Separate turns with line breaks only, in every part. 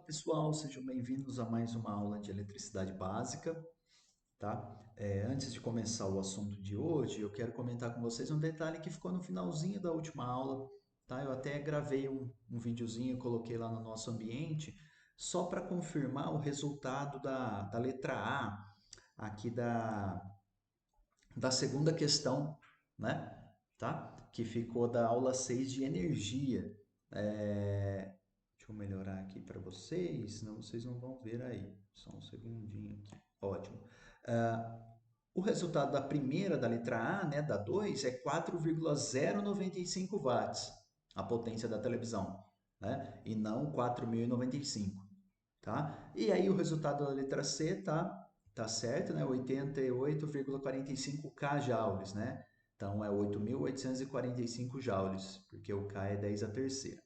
pessoal, sejam bem-vindos a mais uma aula de eletricidade básica, tá? Antes de começar o assunto de hoje, eu quero comentar com vocês um detalhe que ficou no finalzinho da última aula, tá? Eu até gravei um videozinho e coloquei lá no nosso ambiente, só para confirmar o resultado da letra A, aqui da segunda questão, né? Tá? Que ficou da aula 6 de energia. Deixa eu melhorar aqui para vocês, senão vocês não vão ver aí. Só um segundinho aqui. Ótimo. Ah, o resultado da primeira, da letra A, né, da 2, é 4,095 watts, a potência da televisão, né? E não 4.095, tá? E aí o resultado da letra C tá certo, né? 88,45 kJ, né? Então é 8.845 joules, porque o K é 10 a terceira.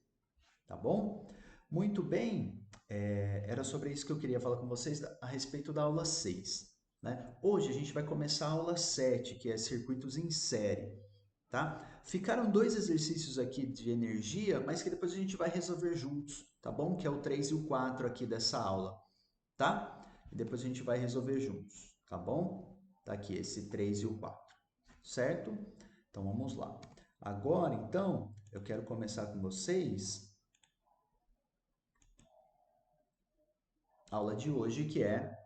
Tá bom? Muito bem, era sobre isso que eu queria falar com vocês a respeito da aula 6. Né? Hoje a gente vai começar a aula 7, que é circuitos em série. Tá? Ficaram dois exercícios aqui de energia, mas que depois a gente vai resolver juntos, tá bom? Que é o 3 e o 4 aqui dessa aula, tá? E depois a gente vai resolver juntos, tá bom? Tá aqui esse 3 e o 4, certo? Então vamos lá. Agora, então, eu quero começar com vocês aula de hoje, que é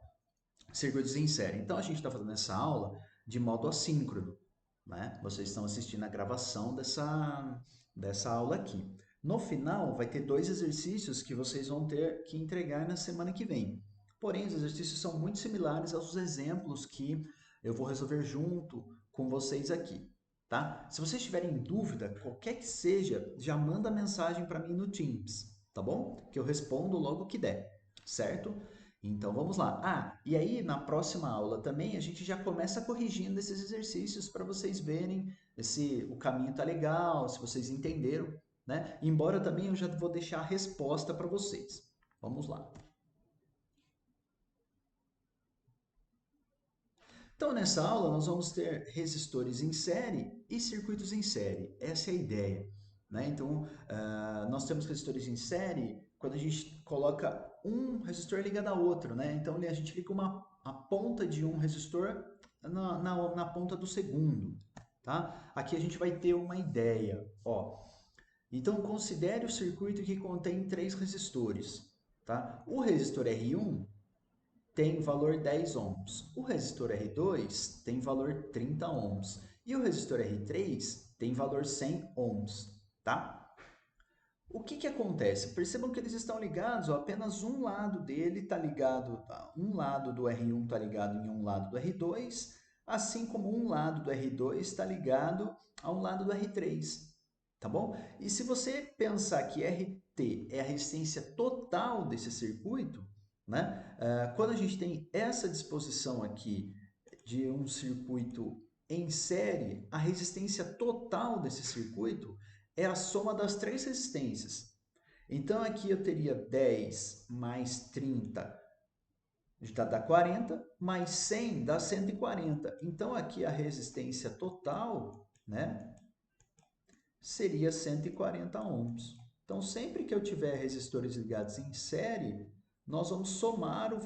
circuitos em série. Então, a gente está fazendo essa aula de modo assíncrono, né? Vocês estão assistindo a gravação dessa aula aqui. No final, vai ter dois exercícios que vocês vão ter que entregar na semana que vem. Porém, os exercícios são muito similares aos exemplos que eu vou resolver junto com vocês aqui, tá? Se vocês tiverem dúvida, qualquer que seja, já manda mensagem para mim no Teams, tá bom? Que eu respondo logo que der, certo? Então vamos lá. E aí na próxima aula também a gente já começa corrigindo esses exercícios para vocês verem se o caminho está legal, se vocês entenderam, né? Embora também eu já vou deixar a resposta para vocês. Vamos lá. Então, nessa aula, nós vamos ter resistores em série e circuitos em série. Essa é a ideia, né? Então, nós temos resistores em série quando a gente coloca um resistor ligado a outro, né? Então, a gente liga a ponta de um resistor na ponta do segundo, tá? Aqui a gente vai ter uma ideia, ó. Então, considere o circuito que contém três resistores, tá? O resistor R1 tem valor 10 ohms. O resistor R2 tem valor 30 ohms. E o resistor R3 tem valor 100 ohms, tá? O que acontece? Percebam que eles estão ligados, ó, apenas um lado dele está ligado, um lado do R1 está ligado em um lado do R2, assim como um lado do R2 está ligado a um lado do R3, tá bom? E se você pensar que RT é a resistência total desse circuito, né? Quando a gente tem essa disposição aqui de um circuito em série, a resistência total desse circuito é a soma das três resistências. Então aqui eu teria 10 mais 30 dá 40, mais 100 dá 140. Então aqui a resistência total, né, seria 140 ohms. Então sempre que eu tiver resistores ligados em série, nós vamos somar os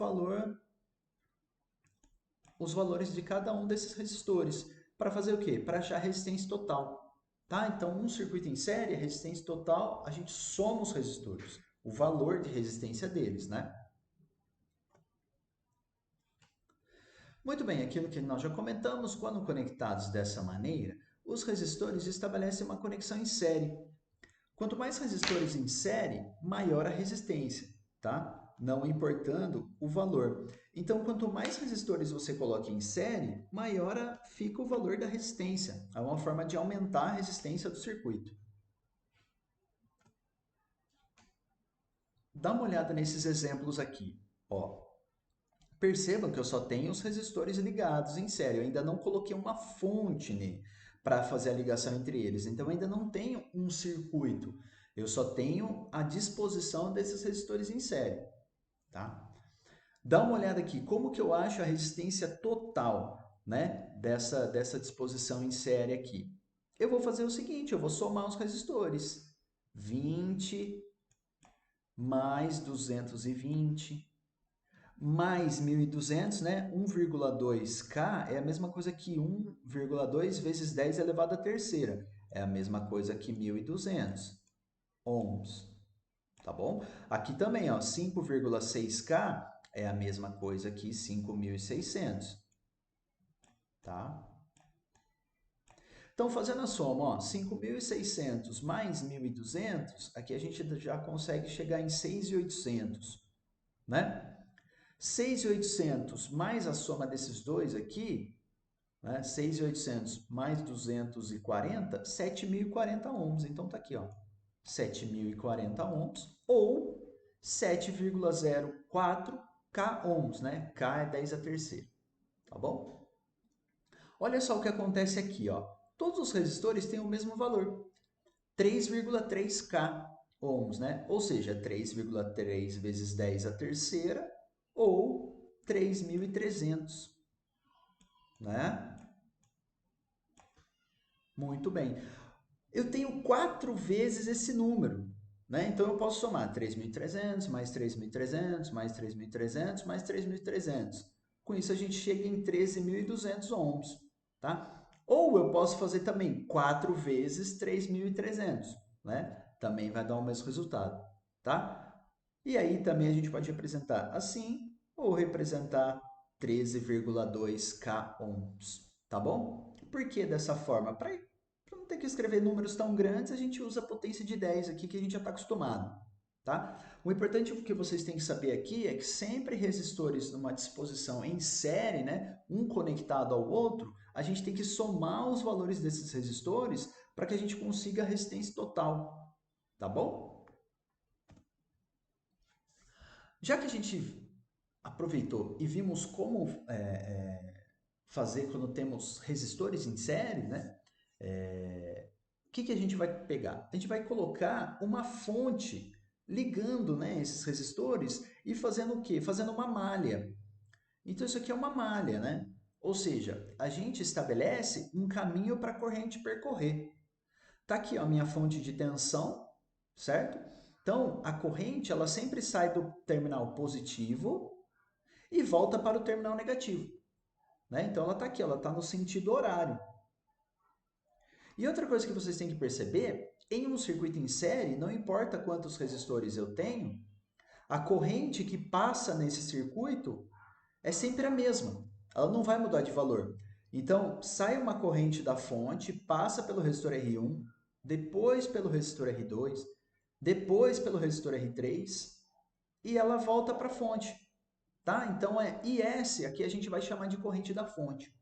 valores de cada um desses resistores. Para fazer o quê? Para achar a resistência total. Tá? Então, um circuito em série, a resistência total, a gente soma os resistores, o valor de resistência deles, né? Muito bem, aquilo que nós já comentamos, quando conectados dessa maneira, os resistores estabelecem uma conexão em série. Quanto mais resistores em série, maior a resistência, tá? Não importando o valor. Então, quanto mais resistores você coloca em série, maior fica o valor da resistência. É uma forma de aumentar a resistência do circuito. Dá uma olhada nesses exemplos aqui. Ó, percebam que eu só tenho os resistores ligados em série. Eu ainda não coloquei uma fonte para fazer a ligação entre eles. Então, eu ainda não tenho um circuito. Eu só tenho a disposição desses resistores em série. Tá? Dá uma olhada aqui. Como que eu acho a resistência total, né, dessa disposição em série aqui? Eu vou fazer o seguinte, eu vou somar os resistores. 20 mais 220, mais 1.200, né? 1,2K é a mesma coisa que 1,2 vezes 10 elevado à terceira. É a mesma coisa que 1.200 ohms, tá bom? Aqui também, ó, 5,6K é a mesma coisa que 5.600, tá? Então, fazendo a soma, ó, 5.600 mais 1.200, aqui a gente já consegue chegar em 6.800, né? 6.800 mais a soma desses dois aqui, né? 6.800 mais 240, 7.040 ohms. Então, tá aqui, ó, 7.040 ohms ou 7,04 K ohms, né? K é 10 a terceira, tá bom? Olha só o que acontece aqui, ó. Todos os resistores têm o mesmo valor, 3,3K ohms, né? Ou seja, 3,3 vezes 10 a terceira ou 3.300, né? Muito bem. Eu tenho 4 vezes esse número, né? Então eu posso somar 3.300 mais 3.300 mais 3.300 mais 3.300. Com isso a gente chega em 13.200 ohms, tá? Ou eu posso fazer também 4 vezes 3.300, né? Também vai dar o mesmo resultado, tá? E aí também a gente pode representar assim ou representar 13,2K ohms, tá bom? Por que dessa forma? Para não ter que escrever números tão grandes, a gente usa a potência de 10 aqui que a gente já está acostumado, tá? O importante que vocês têm que saber aqui é que sempre resistores numa disposição em série, né, um conectado ao outro, a gente tem que somar os valores desses resistores para que a gente consiga a resistência total, tá bom? Já que a gente aproveitou e vimos como fazer quando temos resistores em série, né? O que a gente vai pegar? A gente vai colocar uma fonte ligando, né, esses resistores e fazendo o quê? Fazendo uma malha. Então isso aqui é uma malha, né? Ou seja, a gente estabelece um caminho para a corrente percorrer. Tá aqui ó, a minha fonte de tensão, certo? Então a corrente ela sempre sai do terminal positivo e volta para o terminal negativo, né? Então ela está aqui, ela está no sentido horário. E outra coisa que vocês têm que perceber, em um circuito em série, não importa quantos resistores eu tenho, a corrente que passa nesse circuito é sempre a mesma. Ela não vai mudar de valor. Então, sai uma corrente da fonte, passa pelo resistor R1, depois pelo resistor R2, depois pelo resistor R3 e ela volta para a fonte, tá? Então é IS, aqui a gente vai chamar de corrente da fonte,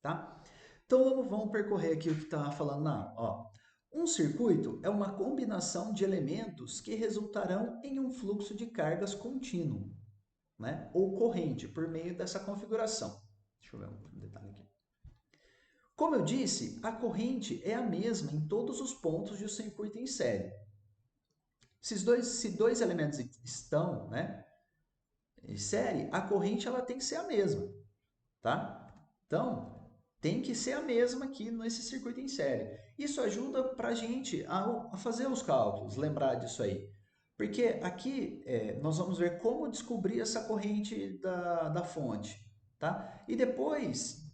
tá? Então vamos percorrer aqui o que está falando na aula. Ó, um circuito é uma combinação de elementos que resultarão em um fluxo de cargas contínuo, né? Ou corrente, por meio dessa configuração. Deixa eu ver um detalhe aqui. Como eu disse, a corrente é a mesma em todos os pontos de um circuito em série. Se dois elementos estão, né, em série, a corrente ela tem que ser a mesma, tá? Então, tem que ser a mesma aqui nesse circuito em série. Isso ajuda para a gente a fazer os cálculos, lembrar disso aí. Porque aqui nós vamos ver como descobrir essa corrente da fonte, tá? E depois,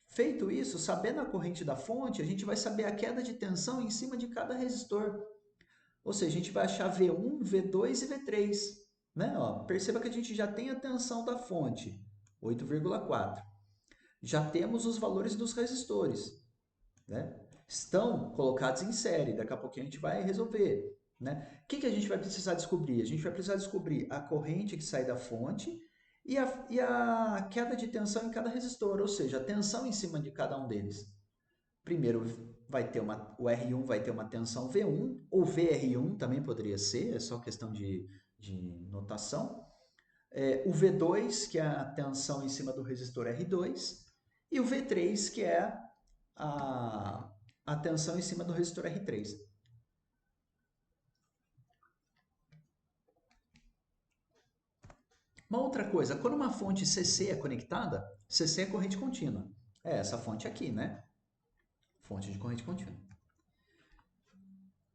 feito isso, sabendo a corrente da fonte, a gente vai saber a queda de tensão em cima de cada resistor. Ou seja, a gente vai achar V1, V2 e V3. Né? Ó, perceba que a gente já tem a tensão da fonte, 8,4. Já temos os valores dos resistores, né? Estão colocados em série, daqui a pouquinho a gente vai resolver, né? O que a gente vai precisar descobrir? A gente vai precisar descobrir a corrente que sai da fonte e a queda de tensão em cada resistor, ou seja, a tensão em cima de cada um deles. Primeiro vai ter o R1 vai ter uma tensão V1, ou VR1 também poderia ser, é só questão de notação. O V2, que é a tensão em cima do resistor R2, e o V3, que é a tensão em cima do resistor R3. Uma outra coisa, quando uma fonte CC é conectada, CC é corrente contínua. É essa fonte aqui, né? Fonte de corrente contínua.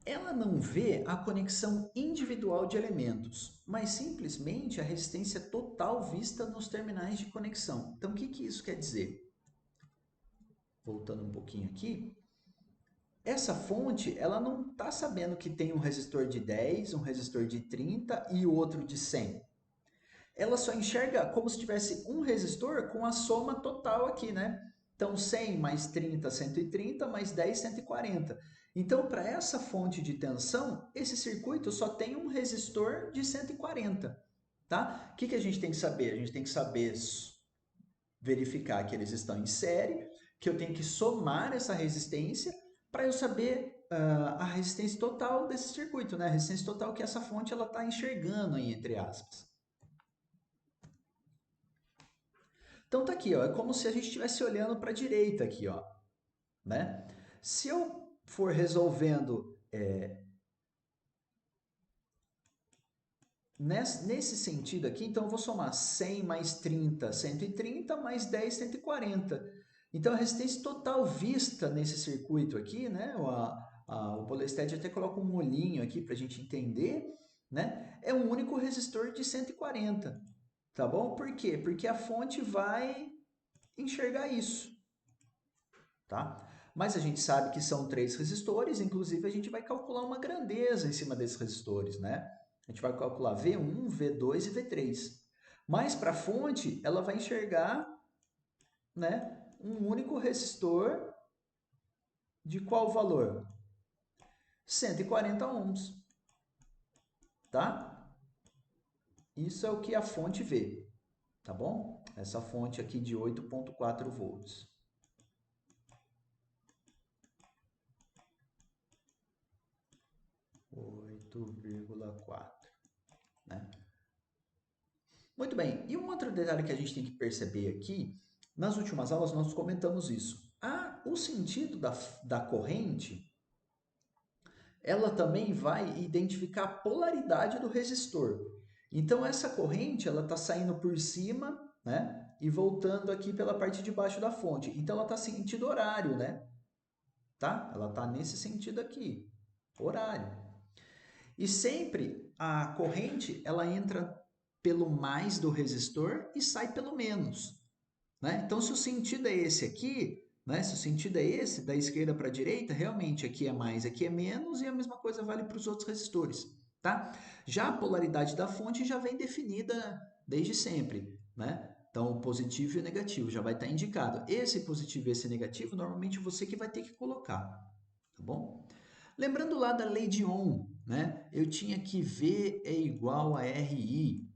ela não vê a conexão individual de elementos, mas simplesmente a resistência total vista nos terminais de conexão. Então, o que isso quer dizer? Voltando um pouquinho aqui, essa fonte, ela não está sabendo que tem um resistor de 10, um resistor de 30 e outro de 100. Ela só enxerga como se tivesse um resistor com a soma total aqui, né? Então, 100 mais 30, 130, mais 10, 140. Então, para essa fonte de tensão, esse circuito só tem um resistor de 140, tá? O que a gente tem que saber? A gente tem que saber verificar que eles estão em série, que eu tenho que somar essa resistência para eu saber a resistência total desse circuito, né? A resistência total que essa fonte ela está enxergando aí, entre aspas. Então tá aqui, ó, é como se a gente estivesse olhando para a direita aqui, ó, né? Se eu for resolvendo nesse sentido aqui, então eu vou somar 100 mais 30, 130, mais 10, 140. Então a resistência total vista nesse circuito aqui, né? O Bolested até coloca um molhinho aqui para a gente entender, né? É um único resistor de 140, tá bom? Por quê? Porque a fonte vai enxergar isso, tá? Mas a gente sabe que são 3 resistores, inclusive a gente vai calcular uma grandeza em cima desses resistores, né? A gente vai calcular V1, V2 e V3. Mas para a fonte, ela vai enxergar, né, um único resistor de qual valor? 140 ohms, tá? Isso é o que a fonte vê, tá bom? Essa fonte aqui de 8,4 volts. 8,4, né? Muito bem, e um outro detalhe que a gente tem que perceber aqui, nas últimas aulas nós comentamos isso. O sentido da corrente, ela também vai identificar a polaridade do resistor. Então essa corrente, ela está saindo por cima, né? E voltando aqui pela parte de baixo da fonte. Então ela está sentido horário, né? Tá? Ela está nesse sentido aqui, horário. E sempre a corrente, ela entra pelo mais do resistor e sai pelo menos, né? Então, se o sentido é esse aqui, né? Se o sentido é esse, da esquerda para a direita, realmente aqui é mais, aqui é menos, e a mesma coisa vale para os outros resistores, tá? Já a polaridade da fonte já vem definida desde sempre, né? Então, o positivo e o negativo já vai estar indicado. Esse positivo e esse negativo, normalmente você que vai ter que colocar, tá bom? Lembrando lá da lei de Ohm, né? Eu tinha que V é igual a RI,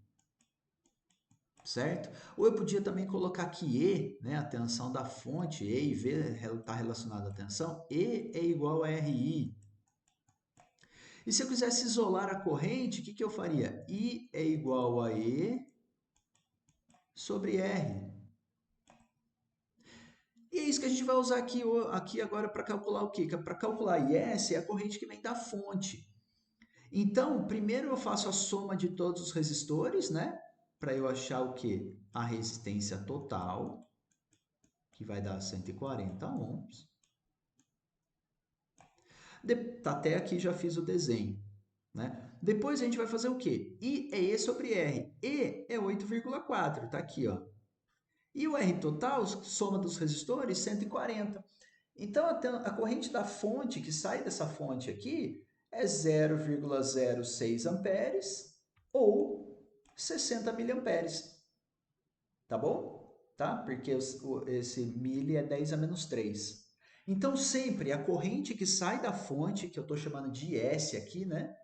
certo? Ou eu podia também colocar que E, né, a tensão da fonte, E e V está relacionado à tensão, E é igual a RI. E se eu quisesse isolar a corrente, o que eu faria? I é igual a E sobre R. E é isso que a gente vai usar aqui agora para calcular o quê? Para calcular IS é a corrente que vem da fonte. Então, primeiro eu faço a soma de todos os resistores, né? Para eu achar o quê? A resistência total, que vai dar 140 ohms. Até aqui já fiz o desenho, né? Depois a gente vai fazer o quê? I é E sobre R. E é 8,4, tá aqui, ó. E o R total, soma dos resistores, 140. Então, a corrente da fonte, que sai dessa fonte aqui, é 0,06 amperes ou 60 miliamperes. Tá bom? Tá? Porque esse mili é 10 a menos 3. Então, sempre a corrente que sai da fonte, que eu estou chamando de S aqui, né?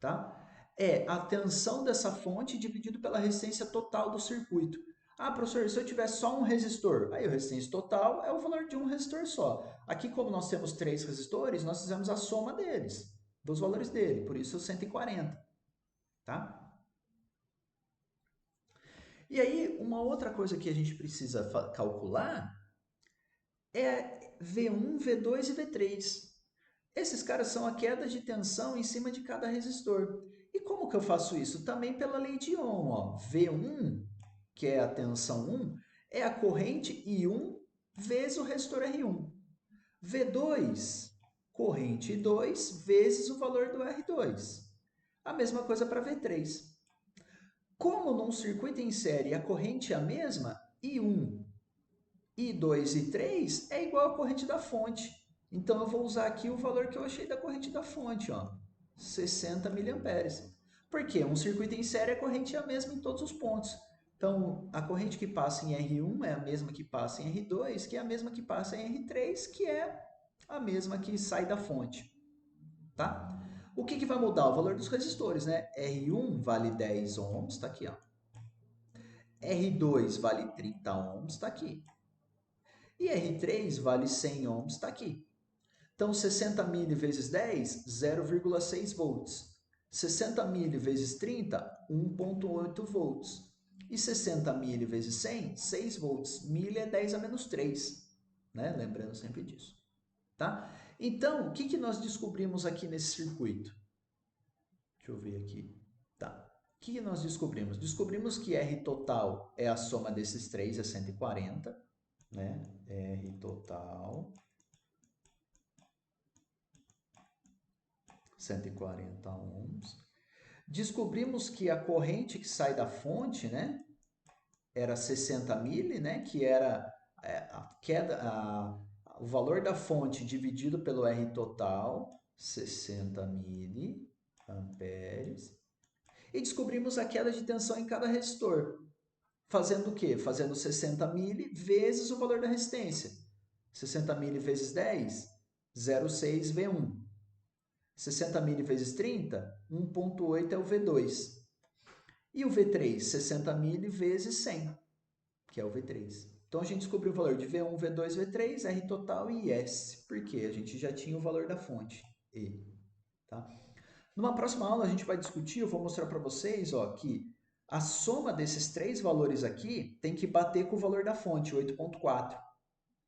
Tá? É a tensão dessa fonte dividido pela resistência total do circuito. Ah, professor, se eu tiver só um resistor, aí a resistência total é o valor de um resistor só. Aqui, como nós temos 3 resistores, nós fizemos a soma deles, dos valores dele, por isso 140, tá? E aí, uma outra coisa que a gente precisa calcular é V1, V2 e V3. Esses caras são a queda de tensão em cima de cada resistor. E como que eu faço isso? Também pela lei de Ohm. Ó. V1, que é a tensão 1, é a corrente I1 vezes o resistor R1. V2, corrente 2 vezes o valor do R2. A mesma coisa para V3. Como num circuito em série a corrente é a mesma, I1, I2 e 3 é igual à corrente da fonte. Então, eu vou usar aqui o valor que eu achei da corrente da fonte, ó, 60 mA. Por quê? Um circuito em série, a corrente é a mesma em todos os pontos. Então, a corrente que passa em R1 é a mesma que passa em R2, que é a mesma que passa em R3, que é a mesma que sai da fonte. Tá? O que vai mudar? O valor dos resistores, né? R1 vale 10 ohms, está aqui, ó. R2 vale 30 ohms, está aqui. E R3 vale 100 ohms, está aqui. Então, 60 mil vezes 10, 0,6 volts. 60 mil vezes 30, 1,8 volts. E 60 mil vezes 100, 6 volts. Mil é 10 a menos 3. Né? Lembrando sempre disso. Tá? Então, o que nós descobrimos aqui nesse circuito? Deixa eu ver aqui. Tá. O que nós descobrimos? Descobrimos que R total é a soma desses três, é 140. Né? R total 140 ohms. Descobrimos que a corrente que sai da fonte, né, era 60 mili, né, que era o valor da fonte dividido pelo R total, 60 miliamperes. E descobrimos a queda de tensão em cada resistor. Fazendo o quê? Fazendo 60 mili vezes o valor da resistência. 60 mili vezes 10, 0,6 V1. 60 mili vezes 30, 1,8 é o V2. E o V3, 60 mili vezes 100, que é o V3. Então, a gente descobriu o valor de V1, V2, V3, R total e S. Por quê? A gente já tinha o valor da fonte, E. Tá? Numa próxima aula, a gente vai discutir, eu vou mostrar para vocês ó, que a soma desses três valores aqui tem que bater com o valor da fonte, 8,4.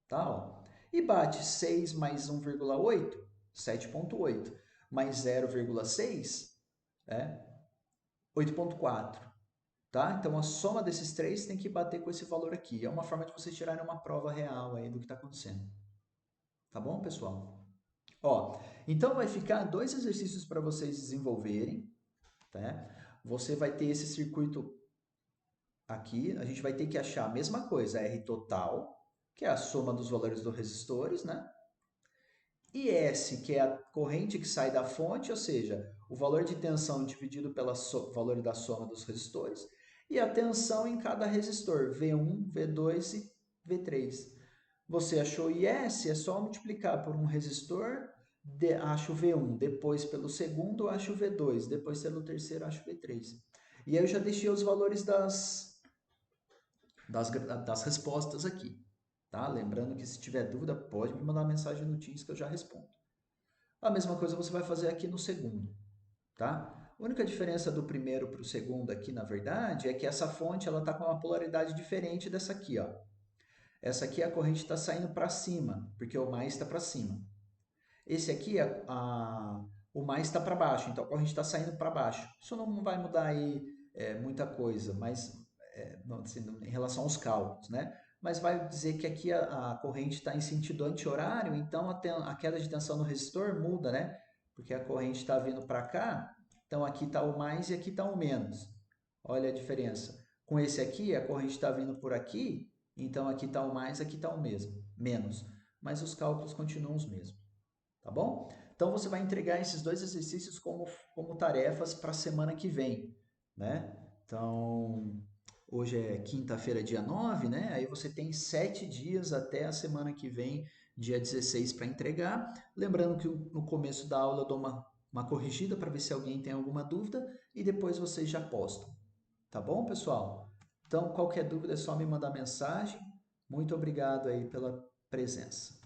Tá? Ó. E bate 6 mais 1,8, 7,8. Mais 0,6 é 8,4. Tá? Então, a soma desses três tem que bater com esse valor aqui. É uma forma de vocês tirarem uma prova real aí do que está acontecendo. Tá bom, pessoal? Ó, então, vai ficar dois exercícios para vocês desenvolverem. Tá? Você vai ter esse circuito aqui. A gente vai ter que achar a mesma coisa, R total, que é a soma dos valores dos resistores, né? E S, que é a corrente que sai da fonte, ou seja, o valor de tensão dividido pelo valor da soma dos resistores, e a tensão em cada resistor, V1, V2 e V3. Você achou IS, é só multiplicar por um resistor, acho V1, depois pelo segundo, acho V2, depois pelo terceiro, acho V3. E aí eu já deixei os valores das respostas aqui. Tá? Lembrando que se tiver dúvida, pode me mandar mensagem no Teams que eu já respondo. A mesma coisa você vai fazer aqui no segundo. Tá? A única diferença do primeiro para o segundo aqui, na verdade, é que essa fonte está com uma polaridade diferente dessa aqui. Ó. Essa aqui a corrente está saindo para cima, porque o mais está para cima. Esse aqui, o mais está para baixo, então a corrente está saindo para baixo. Isso não vai mudar aí muita coisa, mas assim, em relação aos cálculos, né? Mas vai dizer que aqui a corrente está em sentido anti-horário, então a queda de tensão no resistor muda, né? Porque a corrente está vindo para cá, então aqui está o mais e aqui está o menos. Olha a diferença. Com esse aqui, a corrente está vindo por aqui, então aqui está o mais, aqui está o mesmo, menos. Mas os cálculos continuam os mesmos, tá bom? Então você vai entregar esses dois exercícios como tarefas para a semana que vem, né? Então, hoje é quinta-feira, dia 9, né? Aí você tem 7 dias até a semana que vem, dia 16, para entregar. Lembrando que no começo da aula eu dou uma corrigida para ver se alguém tem alguma dúvida e depois vocês já postam. Tá bom, pessoal? Então, qualquer dúvida é só me mandar mensagem. Muito obrigado aí pela presença.